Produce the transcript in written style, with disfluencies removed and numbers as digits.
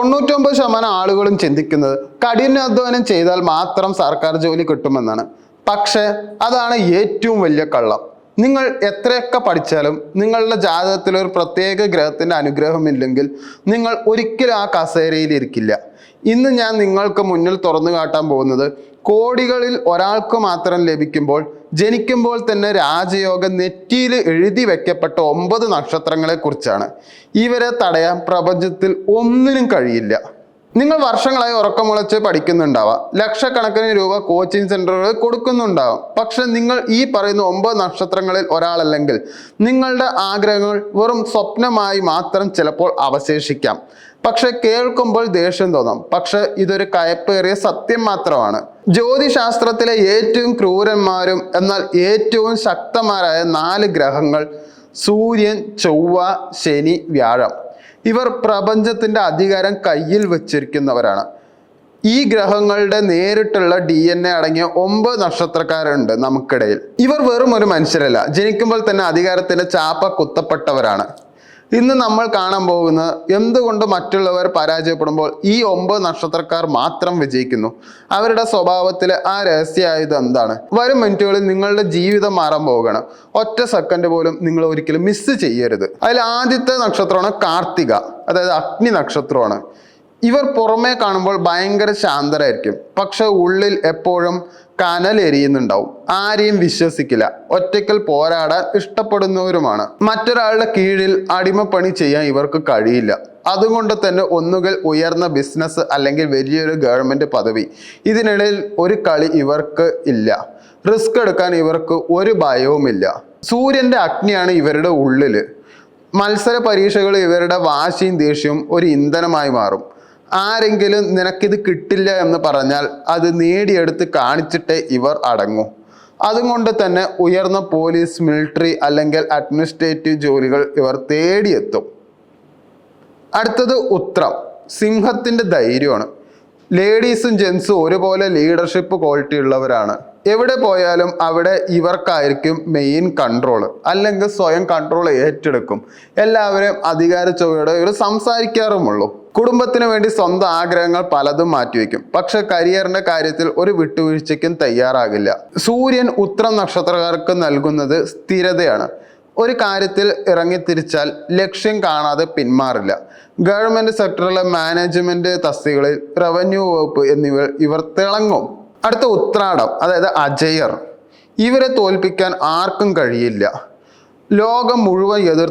99% ആളുകളും ചിന്തിക്കുന്നത് കഠിനാധ്വാനം ചെയ്താൽ മാത്രം സർക്കാർ ജോലി കിട്ടുമെന്നാണ്. പക്ഷെ അതാണ് ഏറ്റവും വലിയ കള്ളം. നിങ്ങൾ എത്രയൊക്കെ പഠിച്ചാലും നിങ്ങളുടെ ജാതകത്തിൽ ഒരു പ്രത്യേക ഗ്രഹത്തിന്റെ അനുഗ്രഹമില്ലെങ്കിൽ നിങ്ങൾ ഒരിക്കലും ആ കസേരയിൽ ഇരിക്കില്ല. ഇന്ന് ഞാൻ നിങ്ങൾക്ക് മുന്നിൽ തുറന്നു കാട്ടാൻ പോകുന്നത് കോടികളിൽ ഒരാൾക്ക് മാത്രം ലഭിക്കുമ്പോൾ ജനിക്കുമ്പോൾ തന്നെ രാജയോഗം നെറ്റിയിൽ എഴുതി വെക്കപ്പെട്ട 9 നക്ഷത്രങ്ങളെ കുറിച്ചാണ്. ഇവരെ തടയാൻ പ്രപഞ്ചത്തിൽ ഒന്നിനും കഴിയില്ല. നിങ്ങൾ വർഷങ്ങളായി ഉറക്കമുളച്ച് പഠിക്കുന്നുണ്ടാവാം, ലക്ഷക്കണക്കിന് രൂപ കോച്ചിങ് സെന്ററുകൾ കൊടുക്കുന്നുണ്ടാവാം. പക്ഷെ നിങ്ങൾ ഈ പറയുന്ന 9 നക്ഷത്രങ്ങളിൽ ഒരാളല്ലെങ്കിൽ നിങ്ങളുടെ ആഗ്രഹങ്ങൾ വെറും സ്വപ്നമായി മാത്രം ചിലപ്പോൾ അവശേഷിക്കാം. പക്ഷെ കേൾക്കുമ്പോൾ ദേഷ്യം തോന്നാം. പക്ഷെ ഇതൊരു കയപ്പേറിയ സത്യം മാത്രമാണ്. ജ്യോതിശാസ്ത്രത്തിലെ ഏറ്റവും ക്രൂരന്മാരും എന്നാൽ ഏറ്റവും ശക്തന്മാരായ 4 ഗ്രഹങ്ങൾ സൂര്യൻ, ചൊവ്വ, ശനി, വ്യാഴം. ഇവർ പ്രപഞ്ചത്തിന്റെ അധികാരം കയ്യിൽ വച്ചിരിക്കുന്നവരാണ്. ഈ ഗ്രഹങ്ങളുടെ നേരിട്ടുള്ള DNA അടങ്ങിയ 9 നക്ഷത്രക്കാരുണ്ട് നമുക്കിടയിൽ. ഇവർ വെറും ഒരു മനുഷ്യരല്ല, ജനിക്കുമ്പോൾ തന്നെ അധികാരത്തിന്റെ ചാപ്പ കുത്തപ്പെട്ടവരാണ്. ഇന്ന് നമ്മൾ കാണാൻ പോകുന്നത് എന്തുകൊണ്ട് മറ്റുള്ളവർ പരാജയപ്പെടുമ്പോൾ ഈ 9 നക്ഷത്രക്കാർ മാത്രം വിജയിക്കുന്നു. അവരുടെ സ്വഭാവത്തിലെ ആ രഹസ്യായുധം എന്താണ്? വരും മിനിറ്റുകളിൽ നിങ്ങളുടെ ജീവിതം മാറാൻ പോവുകയാണ്. ഒറ്റ സെക്കൻഡ് പോലും നിങ്ങൾ ഒരിക്കലും മിസ് ചെയ്യരുത്. അതിൽ ആദ്യത്തെ നക്ഷത്രമാണ് കാർത്തിക, അതായത് അഗ്നി നക്ഷത്രമാണ്. ഇവർ പുറമേ കാണുമ്പോൾ ഭയങ്കര ശാന്തരായിരിക്കും, പക്ഷെ ഉള്ളിൽ എപ്പോഴും കനലെരിയുന്നുണ്ടാവും. ആരെയും വിശ്വസിക്കില്ല, ഒറ്റയ്ക്കൽ പോരാടാൻ ഇഷ്ടപ്പെടുന്നവരുമാണ്. മറ്റൊരാളുടെ കീഴിൽ അടിമപ്പണി ചെയ്യാൻ ഇവർക്ക് കഴിയില്ല. അതുകൊണ്ട് തന്നെ ഒന്നുകിൽ ഉയർന്ന ബിസിനസ് അല്ലെങ്കിൽ വലിയൊരു ഗവൺമെന്റ് പദവി. ഇതിനിടയിൽ ഒരു കളി ഇവർക്ക് ഇല്ല. റിസ്ക് എടുക്കാൻ ഇവർക്ക് ഒരു ഭയവുമില്ല. സൂര്യന്റെ അഗ്നിയാണ് ഇവരുടെ ഉള്ളില്. മത്സര പരീക്ഷകൾ ഇവരുടെ വാശിയും ദേഷ്യവും ഒരു ഇന്ധനമായി മാറും. ആരെങ്കിലും നിനക്കിത് കിട്ടില്ല എന്ന് പറഞ്ഞാൽ അത് നേടിയെടുത്ത് കാണിച്ചിട്ടേ ഇവർ അടങ്ങൂ. അതുകൊണ്ട് തന്നെ ഉയർന്ന പോലീസ്, മിലിറ്ററി അല്ലെങ്കിൽ അഡ്മിനിസ്ട്രേറ്റീവ് ജോലികൾ ഇവർ തേടിയെത്തും. അടുത്തത് ഉത്രം, സിംഹത്തിന്റെ ധൈര്യമാണ്. ലേഡീസും ജെൻസും ഒരുപോലെ ലീഡർഷിപ്പ് ക്വാളിറ്റി ഉള്ളവരാണ്. എവിടെ പോയാലും അവിടെ ഇവർക്കായിരിക്കും മെയിൻ കൺട്രോൾ, അല്ലെങ്കിൽ സ്വയം കൺട്രോൾ ഏറ്റെടുക്കും. എല്ലാവരെയും അധികാര ചുവയോടെ ഇവർ സംസാരിക്കാറുമുള്ളൂ. കുടുംബത്തിന് വേണ്ടി സ്വന്തം ആഗ്രഹങ്ങൾ പലതും മാറ്റിവെക്കും. പക്ഷെ കരിയറിന്റെ കാര്യത്തിൽ ഒരു വിട്ടുവീഴ്ചയ്ക്കും തയ്യാറാകില്ല. സൂര്യൻ ഉത്രം നക്ഷത്രക്കാർക്ക് നൽകുന്നത് സ്ഥിരതയാണ്. ഒരു കാര്യത്തിൽ ഇറങ്ങിത്തിരിച്ചാൽ ലക്ഷ്യം കാണാതെ പിന്മാറില്ല. ഗവൺമെന്റ് സെക്ടറിലെ മാനേജ്മെന്റ് തസ്തികകളിൽ, റവന്യൂ വകുപ്പ് എന്നിവ ഇവർ തിളങ്ങും. അടുത്ത ഉത്രാടം, അതായത് അജയർ. ഇവരെ തോൽപ്പിക്കാൻ ആർക്കും കഴിയില്ല. ലോകം മുഴുവൻ